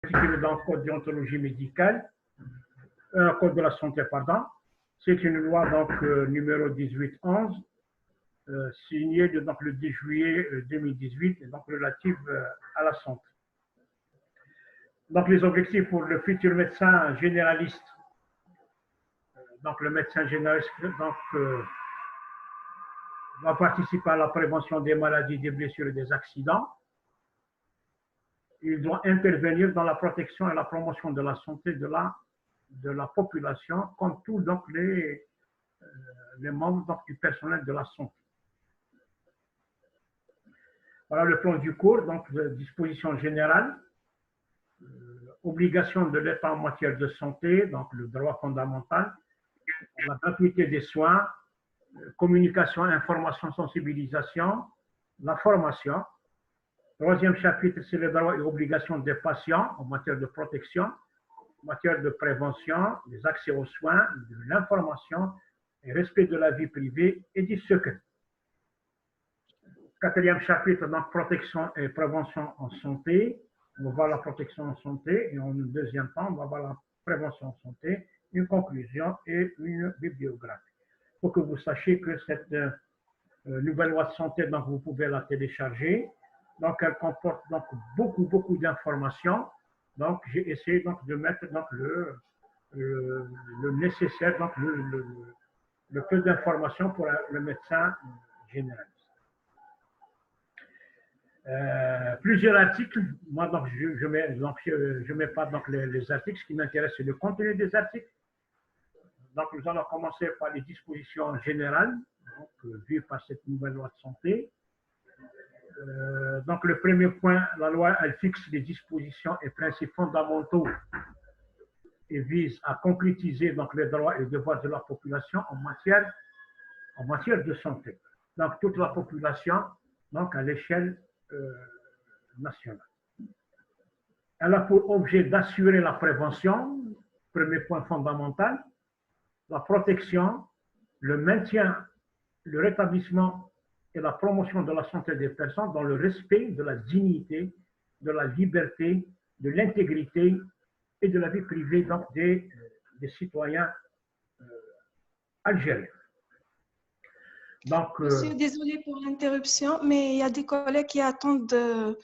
intitulé dans le Code de déontologie médicale, Code de la santé, pardon. C'est une loi donc numéro 1811, signée donc, le 10 juillet 2018, donc relative à la santé. Donc les objectifs pour le futur médecin généraliste, donc le médecin généraliste donc, va participer à la prévention des maladies, des blessures et des accidents. Il doit intervenir dans la protection et la promotion de la santé de la population, comme tous donc, les membres donc, du personnel de la santé. Voilà le plan du cours, donc de disposition générale, obligation de l'État en matière de santé, donc le droit fondamental, la gratuité des soins, communication, information, sensibilisation, la formation. Troisième chapitre, c'est les droits et obligations des patients en matière de protection, en matière de prévention, des accès aux soins, de l'information, et respect de la vie privée et du secret. Quatrième chapitre, donc protection et prévention en santé. On va voir la protection en santé et en deuxième temps, on va voir la prévention en santé, une conclusion et une bibliographie. Il faut que vous sachiez que cette nouvelle loi de santé, donc vous pouvez la télécharger. Donc elle comporte donc beaucoup d'informations. Donc j'ai essayé donc de mettre donc le nécessaire, donc le peu d'informations pour le médecin généraliste. Plusieurs articles. Moi, donc, je mets pas donc, les articles. Ce qui m'intéresse, c'est le contenu des articles. Donc, nous allons commencer par les dispositions générales, donc, vues par cette nouvelle loi de santé. Donc, le premier point, la loi, elle fixe les dispositions et principes fondamentaux et vise à concrétiser donc, les droits et les devoirs de la population en matière de santé. Donc, toute la population, donc, à l'échelle nationale. Elle a pour objet d'assurer la prévention, premier point fondamental, la protection, le maintien, le rétablissement et la promotion de la santé des personnes dans le respect de la dignité, de la liberté, de l'intégrité et de la vie privée donc, des citoyens algériens. Donc, Monsieur, désolé pour l'interruption, mais il y a des collègues qui attendent de...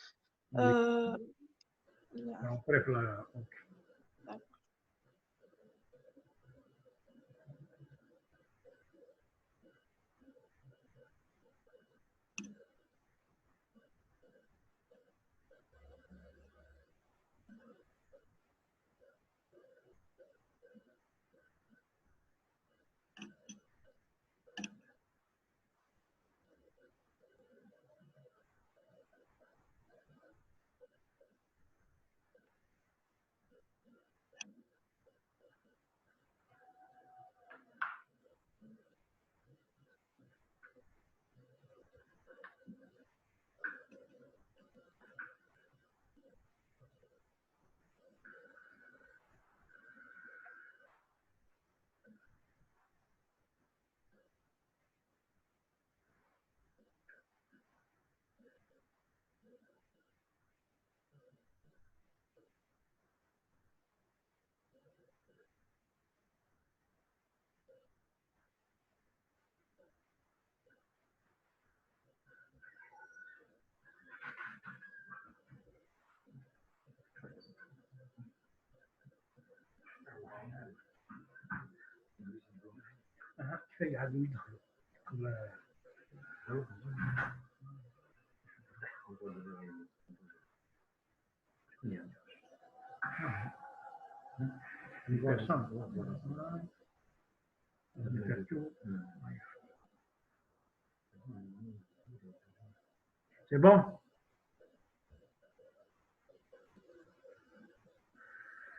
c'est bon?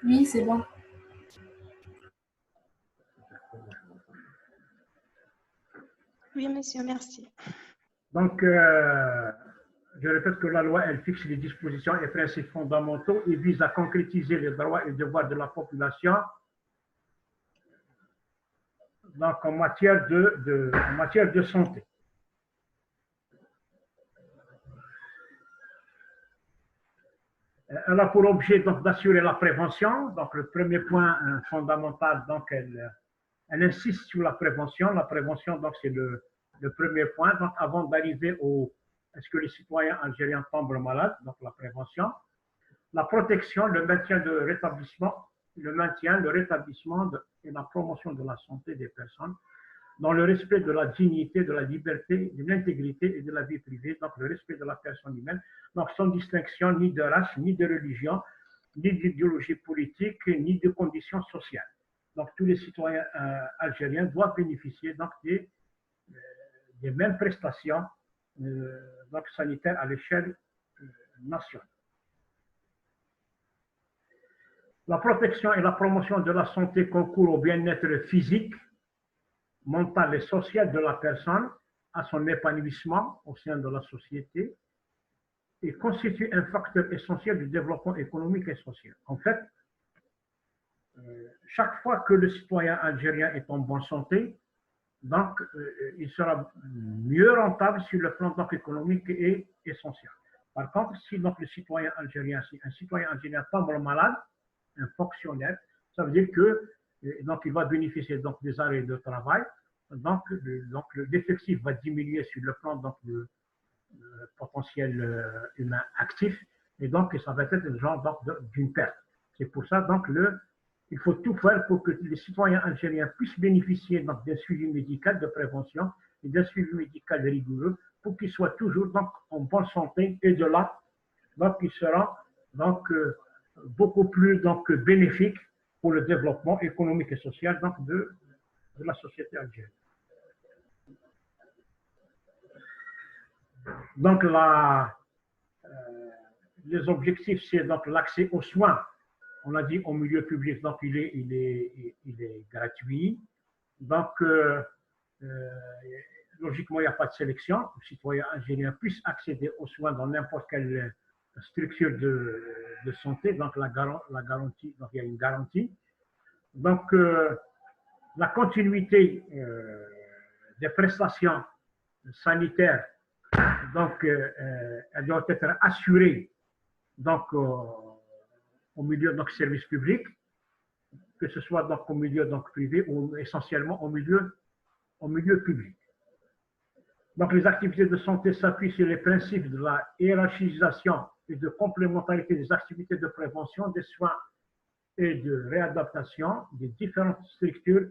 Oui, c'est bon. Oui, monsieur, merci. Donc, je répète que la loi, elle fixe les dispositions et principes fondamentaux et vise à concrétiser les droits et devoirs de la population donc, en matière de santé. Elle a pour objet donc d'assurer la prévention. Donc le premier point fondamental, donc elle insiste sur la prévention. La prévention, donc c'est le premier point. Donc avant d'arriver au est-ce que les citoyens algériens tombent malades, donc la prévention, la protection, le maintien de rétablissement, le rétablissement et la promotion de la santé des personnes dans le respect de la dignité, de la liberté, de l'intégrité et de la vie privée, donc le respect de la personne humaine, donc sans distinction ni de race, ni de religion, ni d'idéologie politique, ni de conditions sociales. Donc tous les citoyens algériens doivent bénéficier donc des mêmes prestations donc sanitaires à l'échelle nationale. La protection et la promotion de la santé concourent au bien-être physique, mental et social de la personne, à son épanouissement au sein de la société et constitue un facteur essentiel du développement économique et social. En fait, chaque fois que le citoyen algérien est en bonne santé, donc il sera mieux rentable sur le plan donc, économique et social. Par contre, si donc, le citoyen algérien, si un citoyen algérien tombe malade, un fonctionnaire, ça veut dire que donc, il va bénéficier donc, des arrêts de travail. Donc l'effectif va diminuer sur le plan donc, de potentiel humain actif. Et donc, ça va être le genre d'une perte. C'est pour ça donc, il faut tout faire pour que les citoyens algériens puissent bénéficier d'un suivi médical de prévention et d'un suivi médical rigoureux pour qu'ils soient toujours donc, en bonne santé. Et de là, donc, ils seront donc, beaucoup plus donc, bénéfiques pour le développement économique et social donc, de la société algérienne. Donc, les objectifs, c'est donc l'accès aux soins. On a dit au milieu public, donc il est gratuit. Donc, logiquement, il n'y a pas de sélection. Les citoyens algériens puissent accéder aux soins dans n'importe quelle structure de santé. Donc, la garantie, donc il y a une garantie. Donc, la continuité des prestations sanitaires, donc, elle doit être assurée donc, au milieu donc, service public, que ce soit donc, au milieu donc, privé ou essentiellement au milieu public. Donc, les activités de santé s'appuient sur les principes de la hiérarchisation et de complémentarité des activités de prévention, des soins et de réadaptation des différentes structures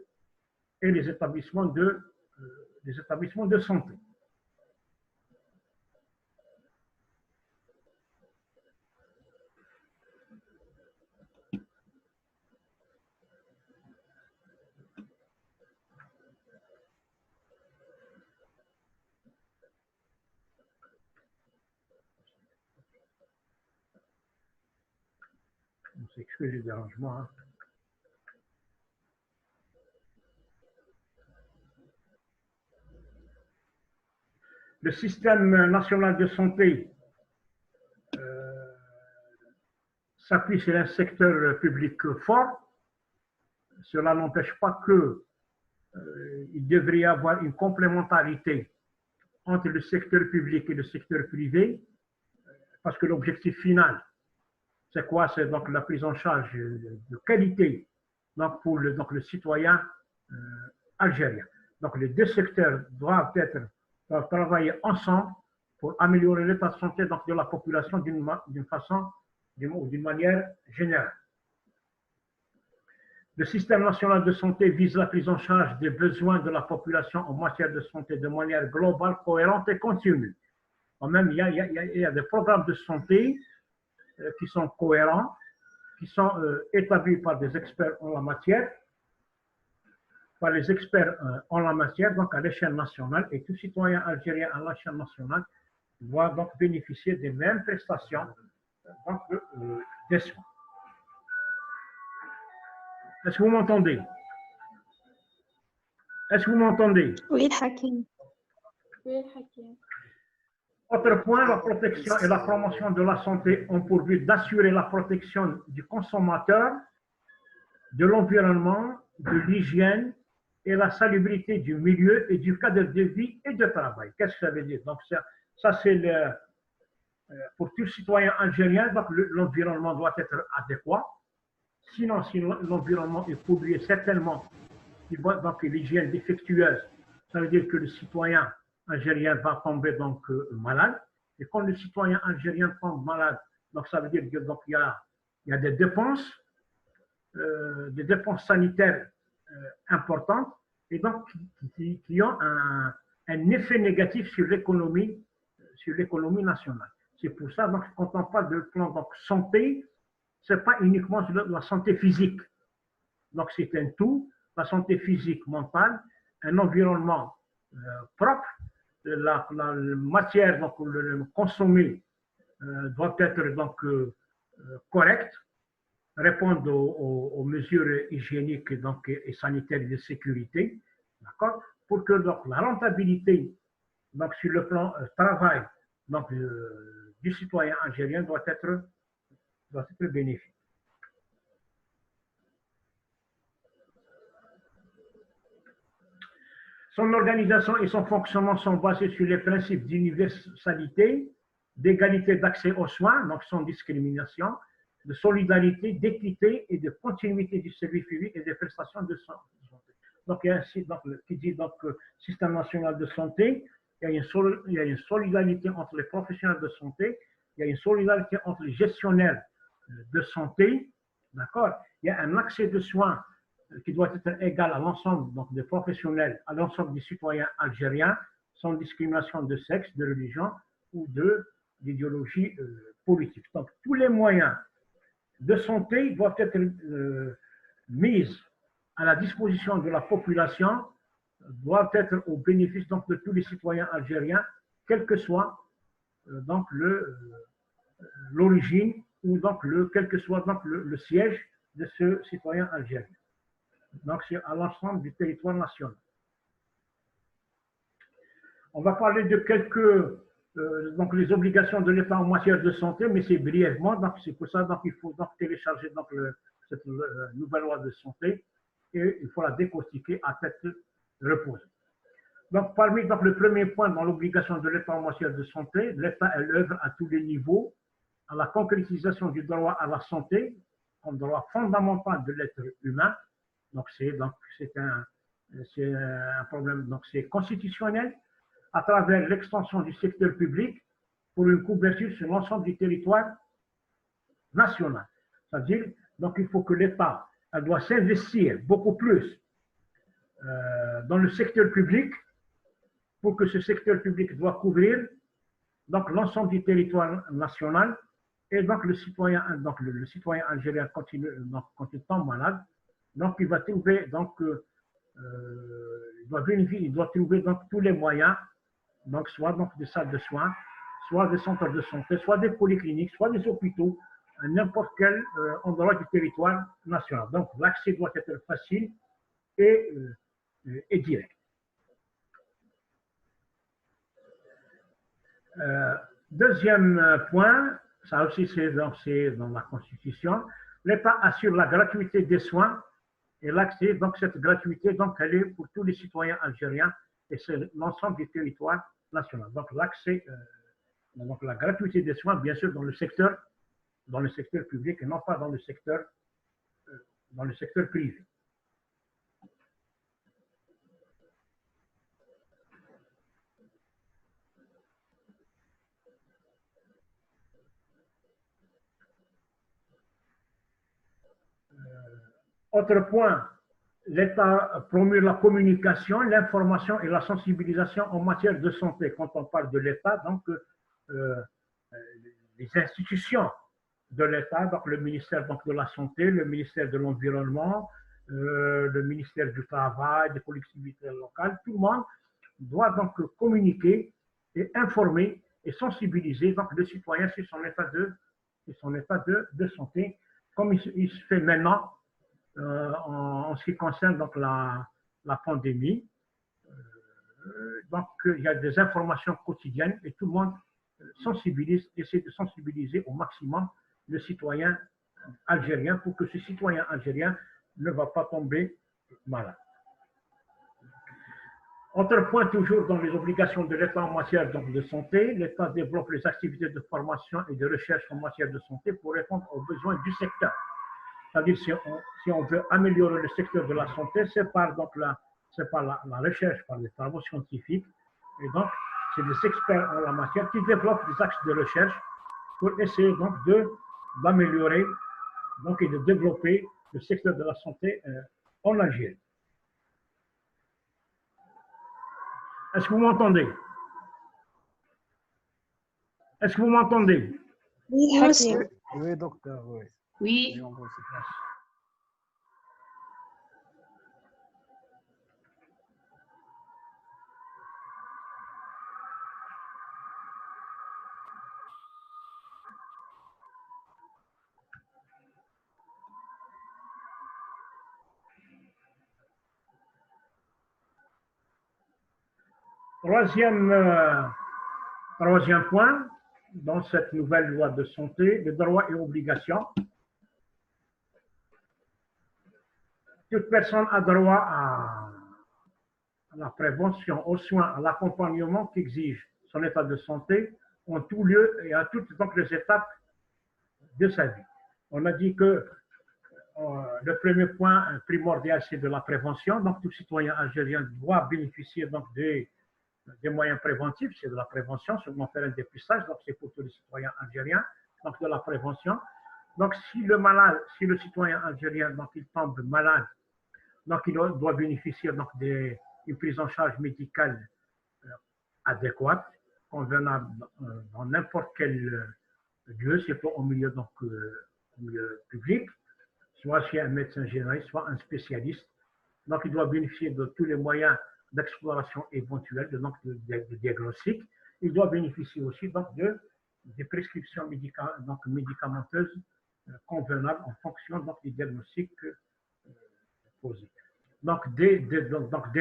et les établissements de santé. On s'excuse du dérangement. Hein. Le système national de santé s'appuie sur un secteur public fort. Cela n'empêche pas qu'il devrait y avoir une complémentarité entre le secteur public et le secteur privé, parce que l'objectif final, c'est quoi? C'est donc la prise en charge de qualité donc pour le citoyen algérien. Donc les deux secteurs doivent travailler ensemble pour améliorer l'état de santé donc, de la population d'une façon ou d'une manière générale. Le système national de santé vise la prise en charge des besoins de la population en matière de santé de manière globale, cohérente et continue. Quand même, il y a des programmes de santé qui sont cohérents, qui sont établis par des experts en la matière, donc à l'échelle nationale, et tout citoyen algérien à l'échelle nationale doit donc bénéficier des mêmes prestations donc, des soins. Est-ce que vous m'entendez? Est-ce que vous m'entendez? Oui, Hakim. Oui, Hakim. Autre point, la protection et la promotion de la santé ont pour but d'assurer la protection du consommateur, de l'environnement, de l'hygiène et la salubrité du milieu et du cadre de vie et de travail. Qu'est-ce que ça veut dire? Donc, ça c'est pour tout citoyen algérien, donc l'environnement doit être adéquat. Sinon, si l'environnement est pollué, certainement, donc l'hygiène défectueuse, ça veut dire que le citoyen algérien va tomber donc malade. Et quand le citoyen algérien tombe malade, donc ça veut dire que donc il y a des dépenses sanitaires importantes et donc qui ont un effet négatif sur l'économie nationale. C'est pour ça donc quand on parle de plan donc santé, c'est pas uniquement la santé physique. Donc c'est un tout, la santé physique, mentale, un environnement propre, la matière donc le consommer doit être donc correct, répondre aux mesures hygiéniques donc, et sanitaires et de sécurité, d'accord, pour que donc, la rentabilité donc, sur le plan travail donc, du citoyen algérien doit être bénéfique. Son organisation et son fonctionnement sont basés sur les principes d'universalité, d'égalité d'accès aux soins, donc sans discrimination, de solidarité, d'équité et de continuité du service public et des prestations de santé. Donc, il y a ainsi, donc, qui dit donc système national de santé, il y a une solidarité entre les professionnels de santé, il y a une solidarité entre les gestionnaires de santé, d'accord. Il y a un accès de soins qui doit être égal à l'ensemble donc des professionnels, à l'ensemble des citoyens algériens, sans discrimination de sexe, de religion ou d'idéologie politique. Donc, tous les moyens de santé doivent être mis à la disposition de la population, doivent être au bénéfice donc, de tous les citoyens algériens, quelle que soit donc l'origine ou donc quel que soit donc le siège de ce citoyen algérien. Donc, c'est à l'ensemble du territoire national. On va parler de quelques donc les obligations de l'État en matière de santé, mais c'est brièvement. Donc, c'est pour ça qu'il faut donc télécharger donc, cette nouvelle loi de santé et il faut la décortiquer à tête reposée. Donc, parmi donc, le premier point dans l'obligation de l'État en matière de santé, l'État œuvre à tous les niveaux à la concrétisation du droit à la santé comme droit fondamental de l'être humain. Donc, c'est un problème, donc c'est constitutionnel, à travers l'extension du secteur public pour une couverture sur l'ensemble du territoire national. C'est-à-dire, donc il faut que l'État doit s'investir beaucoup plus dans le secteur public pour que ce secteur public doit couvrir donc l'ensemble du territoire national et donc le citoyen algérien quand il tombe malade. Donc, il va trouver, donc, il doit trouver donc, tous les moyens, donc, soit donc, des salles de soins, soit des centres de santé, soit des polycliniques, soit des hôpitaux, à n'importe quel endroit du territoire national. Donc, l'accès doit être facile et direct. Deuxième point, ça aussi c'est dans la Constitution, l'État assure la gratuité des soins. Et l'accès, donc cette gratuité, donc elle est pour tous les citoyens algériens et c'est l'ensemble du territoire national. Donc l'accès, donc la gratuité des soins, bien sûr, dans le secteur public et non pas dans le secteur privé. Autre point, l'État promeut la communication, l'information et la sensibilisation en matière de santé. Quand on parle de l'État, donc les institutions de l'État, donc le ministère donc, de la Santé, le ministère de l'Environnement, le ministère du Travail, des collectivités locales, tout le monde doit donc communiquer et informer et sensibiliser donc, le citoyen sur son état de santé, comme il se fait maintenant en ce qui concerne donc, la pandémie. Donc, il y a des informations quotidiennes et tout le monde essaie de sensibiliser au maximum le citoyen algérien pour que ce citoyen algérien ne va pas tomber malade. Autre point, toujours dans les obligations de l'État en matière donc, de santé, l'État développe les activités de formation et de recherche en matière de santé pour répondre aux besoins du secteur. C'est-à-dire, si on veut améliorer le secteur de la santé, c'est par, donc, la recherche, par les travaux scientifiques. Et donc, c'est des experts en la matière qui développent des axes de recherche pour essayer donc d'améliorer donc, et de développer le secteur de la santé en Algérie. Est-ce que vous m'entendez? Est-ce que vous m'entendez? Oui, monsieur. Oui, docteur, oui. Oui. Troisième point, dans cette nouvelle loi de santé, les droits et obligations. Toute personne a droit à la prévention, aux soins, à l'accompagnement qu'exige son état de santé en tout lieu et à toutes donc, les étapes de sa vie. On a dit que le premier point primordial, c'est de la prévention. Donc, tout citoyen algérien doit bénéficier donc, des moyens préventifs, c'est de la prévention, sur mon faire un dépistage, donc c'est pour tous les citoyens algériens, donc de la prévention. Donc, si le citoyen algérien, donc il tombe malade, donc il doit bénéficier donc d'une prise en charge médicale adéquate, convenable dans n'importe quel lieu, c'est pas au milieu, donc, au milieu public, soit chez un médecin généraliste, soit un spécialiste. Donc, il doit bénéficier de tous les moyens d'exploration éventuelle, de diagnostic. Il doit bénéficier aussi donc, des prescriptions médicamenteuses convenables en fonction donc, des diagnostics posés. Donc, dès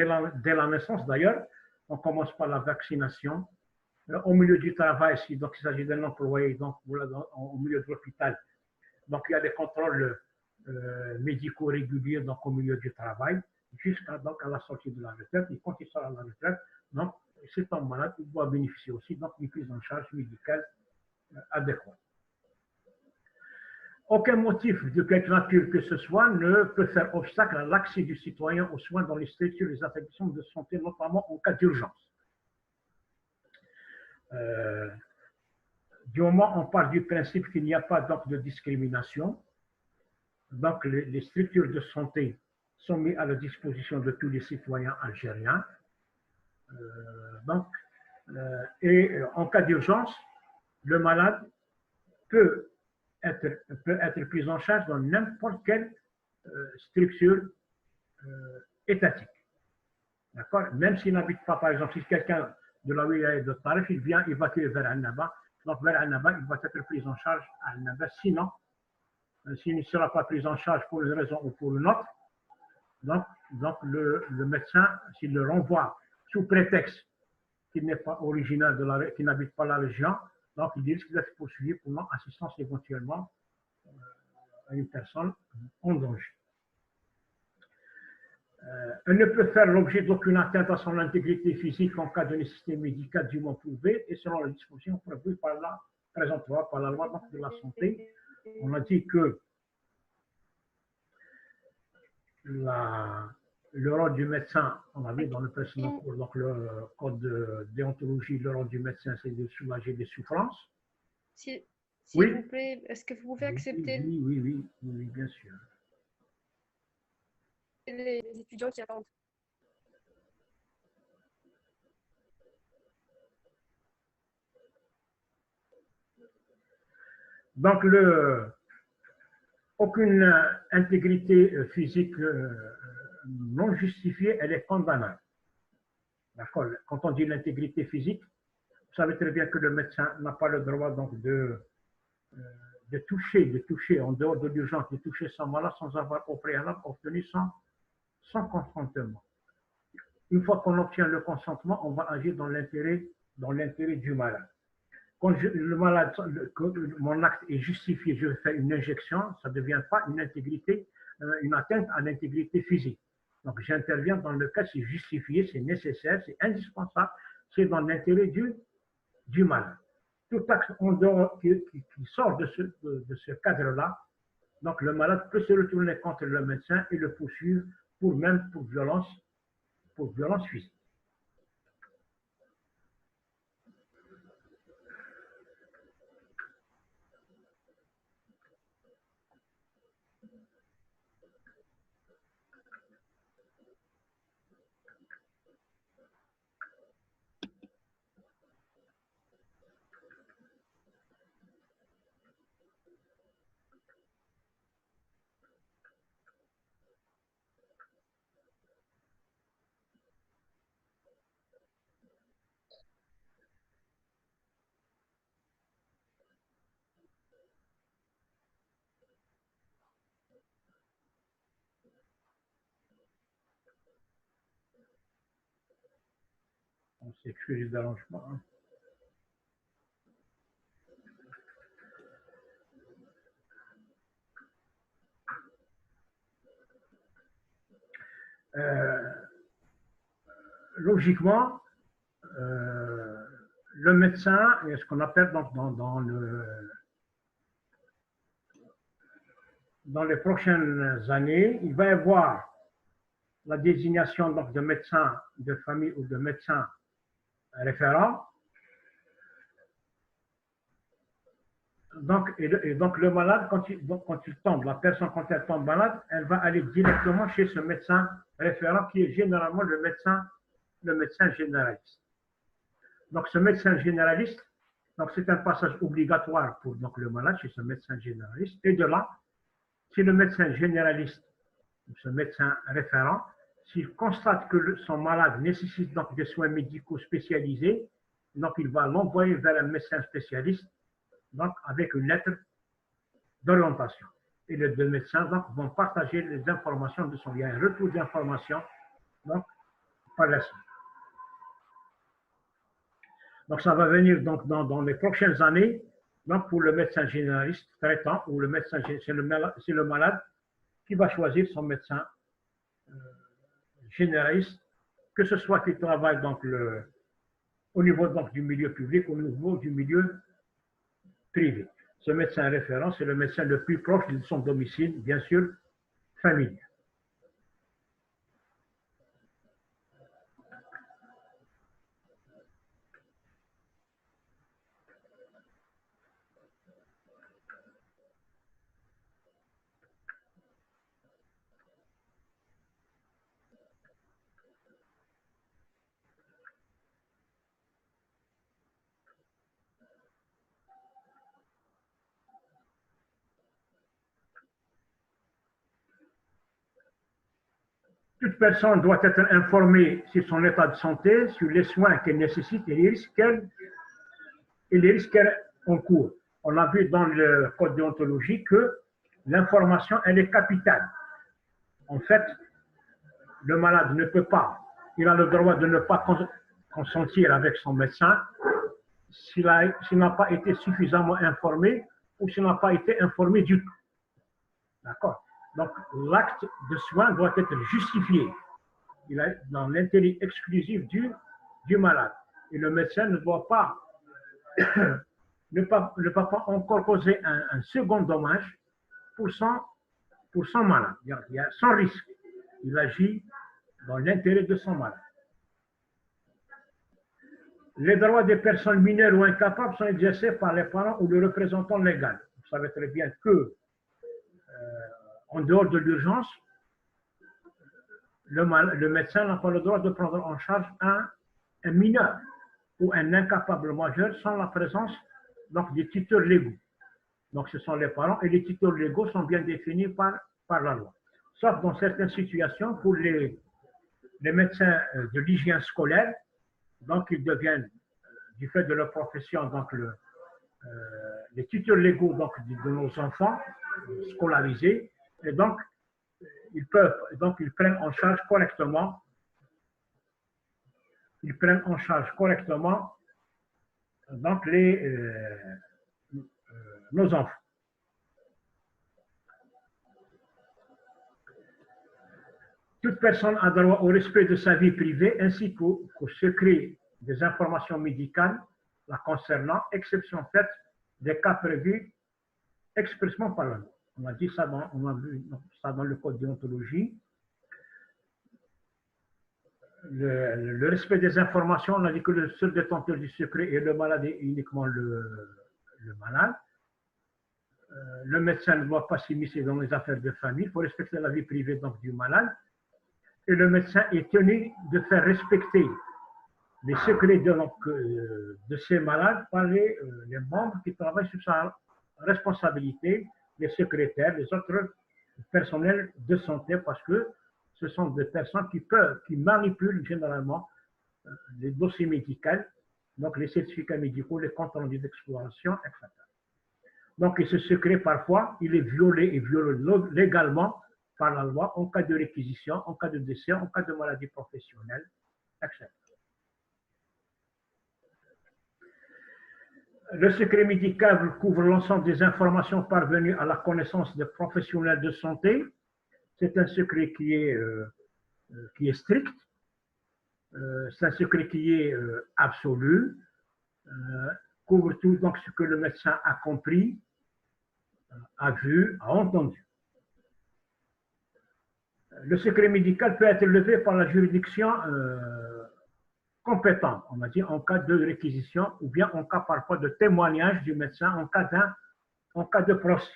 la naissance, d'ailleurs, on commence par la vaccination. Au milieu du travail, donc, il s'agit d'un employé donc, au milieu de l'hôpital. Donc, il y a des contrôles médicaux réguliers donc, au milieu du travail, jusqu'à donc, à la sortie de la retraite. Et quand il sort à la retraite, donc, cet homme malade il doit bénéficier aussi d'une prise en charge médicale adéquate. Aucun motif de quelque nature que ce soit ne peut faire obstacle à l'accès du citoyen aux soins dans les structures et les établissements de santé, notamment en cas d'urgence. Du moment où on part du principe qu'il n'y a pas donc, de discrimination, donc les structures de santé sont mises à la disposition de tous les citoyens algériens. Et en cas d'urgence, le malade peut être pris en charge dans n'importe quelle structure étatique. D'accord? Même s'il n'habite pas, par exemple, si quelqu'un de la wilaya de Tarif, il vient évacuer vers Al-Naba, donc vers Al-Naba, il va être pris en charge à Al-Naba. Sinon, s'il ne sera pas pris en charge pour une raison ou pour une autre, donc le médecin, s'il le renvoie sous prétexte qu'il n'est pas originaire qu'il n'habite pas la région, donc il risque d'être poursuivi pour non-assistance éventuellement à une personne en danger. Elle ne peut faire l'objet d'aucune atteinte à son intégrité physique en cas de nécessité médicale dûment prouvée et selon les dispositions prévues par la présente loi, par la loi de la santé. On a dit que le rôle du médecin, on a vu dans le précédent cours, donc le code de déontologie, le rôle du médecin, c'est de soulager des souffrances. S'il Oui. vous plaît, est-ce que vous pouvez accepter Oui, bien sûr. les étudiants qui attendent? Donc, aucune intégrité physique non justifiée, elle est condamnable. D'accord? Quand on dit l'intégrité physique, vous savez très bien que le médecin n'a pas le droit donc de toucher en dehors de l'urgence, de toucher son malade sans avoir au préalable obtenu son consentement. Une fois qu'on obtient le consentement, on va agir dans l'intérêt du malade. Quand mon acte est justifié, je fais une injection, ça ne devient pas une atteinte à l'intégrité physique. Donc, j'interviens dans le cas, c'est justifié, c'est nécessaire, c'est indispensable, c'est dans l'intérêt du malade. Tout acte qui sort de ce cadre-là, donc le malade peut se retourner contre le médecin et le poursuivre pour violence physique. On s'excuse les arrangements. Hein. Logiquement, le médecin, et ce qu'on appelle donc dans les prochaines années, il va y avoir la désignation donc, de médecin de famille ou de médecin référent. Donc, donc le malade, quand il tombe, la personne quand elle tombe malade, elle va aller directement chez ce médecin référent qui est généralement le médecin généraliste. Donc ce médecin généraliste, donc c'est un passage obligatoire pour donc, le malade chez ce médecin généraliste. Et de là, si le médecin généraliste, ce médecin référent, s'il constate que son malade nécessite donc des soins médicaux spécialisés, donc il va l'envoyer vers un médecin spécialiste, donc avec une lettre d'orientation. Et les deux médecins donc, vont partager les informations de son lien, un retour d'informations donc par la suite. Donc ça va venir donc dans les prochaines années, donc pour le médecin généraliste traitant ou le médecin, c'est le malade qui va choisir son médecin généraliste, que ce soit qu'il travaille donc au niveau donc, du milieu public, au niveau du milieu privé. Ce médecin référent, c'est le médecin le plus proche de son domicile, bien sûr, familial. Toute personne doit être informée sur son état de santé, sur les soins qu'elle nécessite et les risques qu'elle encourt. On a vu dans le code déontologique que l'information, elle est capitale. En fait, le malade ne peut pas, il a le droit de ne pas consentir avec son médecin s'il n'a pas été suffisamment informé ou s'il n'a pas été informé du tout. D'accord? Donc, l'acte de soin doit être justifié. Il est dans l'intérêt exclusif du malade. Et le médecin ne doit pas, ne pas encore causer un second dommage pour son malade. Il y a sans risque. Il agit dans l'intérêt de son malade. Les droits des personnes mineures ou incapables sont exercés par les parents ou le représentant légal. Vous savez très bien que en dehors de l'urgence, le médecin n'a pas le droit de prendre en charge un mineur ou un incapable majeur sans la présence donc, des tuteurs légaux. Donc ce sont les parents et les tuteurs légaux sont bien définis par la loi. Sauf dans certaines situations pour les médecins de l'hygiène scolaire, donc ils deviennent, du fait de leur profession, donc les tuteurs légaux donc, de nos enfants scolarisés, et donc ils prennent en charge correctement, donc nos enfants. Toute personne a droit au respect de sa vie privée ainsi qu'au secret des informations médicales la concernant, exception faite des cas prévus expressément par la loi. On a dit ça on a vu ça dans le code de déontologie. Le respect des informations, on a dit que le seul détenteur du secret est le malade et uniquement le malade. Le médecin ne doit pas s'immiscer dans les affaires de famille. Il faut respecter la vie privée donc, du malade. Et le médecin est tenu de faire respecter les secrets de ces malades par les membres qui travaillent sur sa responsabilité, les secrétaires, les autres personnels de santé, parce que ce sont des personnes qui manipulent généralement les dossiers médicaux, donc les certificats médicaux, les comptes rendus d'exploration, etc. Donc, ce secret, parfois, il est violé et violé légalement par la loi en cas de réquisition, en cas de décès, en cas de maladie professionnelle, etc. Le secret médical couvre l'ensemble des informations parvenues à la connaissance des professionnels de santé. C'est un secret qui est strict, c'est un secret qui est absolu, couvre tout donc ce que le médecin a compris, a vu, a entendu. Le secret médical peut être levé par la juridiction compétente, on a dit en cas de réquisition ou bien en cas parfois de témoignage du médecin en cas de procès.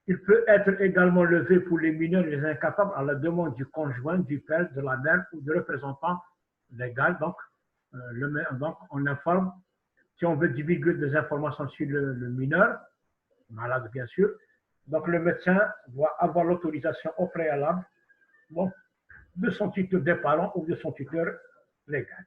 Il peut être également levé pour les mineurs et les incapables à la demande du conjoint, du père, de la mère ou de représentant légal. Donc, on informe, si on veut divulguer des informations sur le mineur, malade bien sûr, donc le médecin doit avoir l'autorisation au préalable donc, de son tuteur des parents ou de son tuteur légal.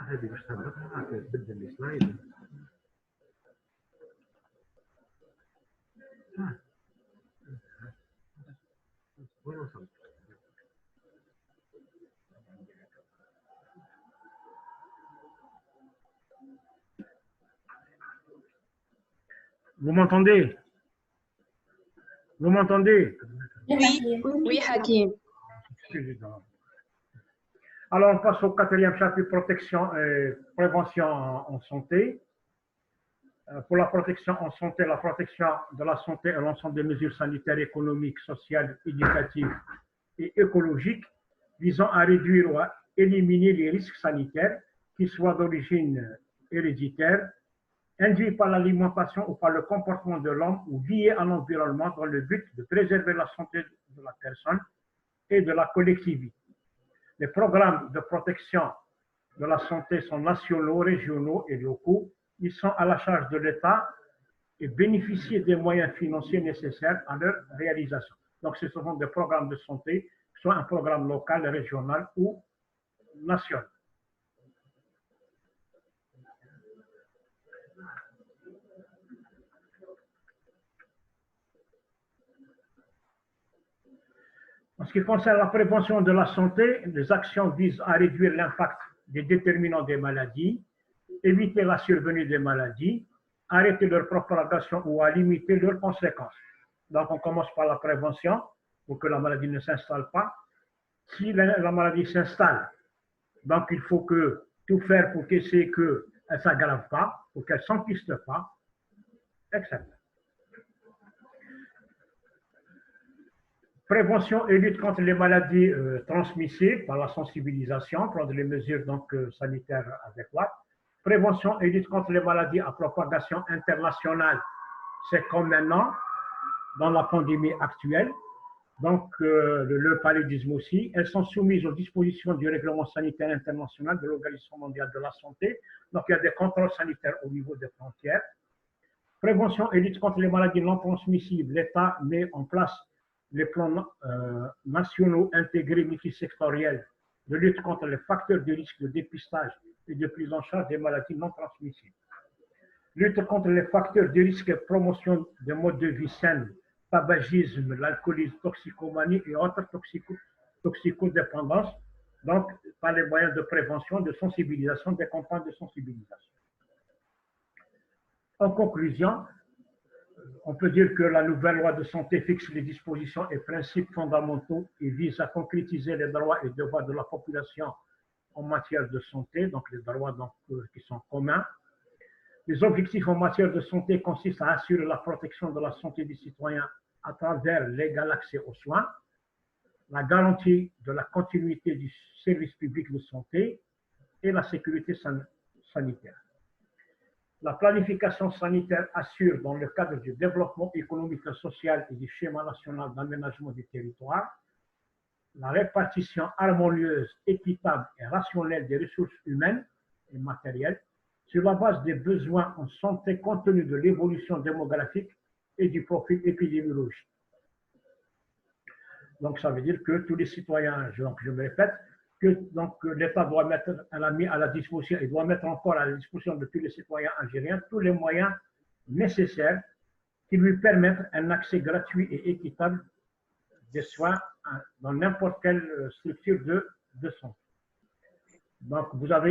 هذه باش تهبطها تبدل السلايد. وين وصلت؟ Vous m'entendez? Vous m'entendez? Oui, Hakim. Alors, on passe au quatrième chapitre, protection et prévention en santé. Pour la protection en santé, la protection de la santé et l'ensemble des mesures sanitaires, économiques, sociales, éducatives et écologiques visant à réduire ou à éliminer les risques sanitaires, qu'ils soient d'origine héréditaire, induits par l'alimentation ou par le comportement de l'homme ou liés à l'environnement dans le but de préserver la santé de la personne et de la collectivité. Les programmes de protection de la santé sont nationaux, régionaux et locaux. Ils sont à la charge de l'État et bénéficient des moyens financiers nécessaires à leur réalisation. Donc, ce sont des programmes de santé, soit un programme local, régional ou national. En ce qui concerne la prévention de la santé, les actions visent à réduire l'impact des déterminants des maladies, éviter la survenue des maladies, arrêter leur propagation ou à limiter leurs conséquences. Donc, on commence par la prévention pour que la maladie ne s'installe pas. Si la maladie s'installe, donc il faut tout faire pour qu'elle ne s'aggrave pas, pour qu'elle ne s'enquiste pas, etc. Prévention et lutte contre les maladies transmissibles par la sensibilisation, prendre les mesures sanitaires adéquates. Prévention et lutte contre les maladies à propagation internationale, c'est comme maintenant dans la pandémie actuelle. Donc, le paludisme aussi, elles sont soumises aux dispositions du règlement sanitaire international de l'Organisation mondiale de la santé. Donc, il y a des contrôles sanitaires au niveau des frontières. Prévention et lutte contre les maladies non transmissibles, l'État met en place les plans nationaux intégrés multisectoriels de lutte contre les facteurs de risque de dépistage et de prise en charge des maladies non transmissibles. Lutte contre les facteurs de risque et promotion des modes de vie sains, tabagisme, l'alcoolisme, toxicomanie et autres toxicodépendances, donc par les moyens de prévention, de sensibilisation, des campagnes de sensibilisation. En conclusion, on peut dire que la nouvelle loi de santé fixe les dispositions et principes fondamentaux et vise à concrétiser les droits et devoirs de la population en matière de santé, donc les droits qui sont communs. Les objectifs en matière de santé consistent à assurer la protection de la santé des citoyens à travers l'égal accès aux soins, la garantie de la continuité du service public de santé et la sécurité sanitaire. La planification sanitaire assure, dans le cadre du développement économique et social et du schéma national d'aménagement du territoire, la répartition harmonieuse, équitable et rationnelle des ressources humaines et matérielles sur la base des besoins en santé compte tenu de l'évolution démographique et du profil épidémiologique. Donc, ça veut dire que tous les citoyens, je me répète, que l'État doit mettre à la disposition, et doit mettre encore à la disposition de tous les citoyens algériens tous les moyens nécessaires qui lui permettent un accès gratuit et équitable des soins dans n'importe quelle structure de santé. Donc, vous avez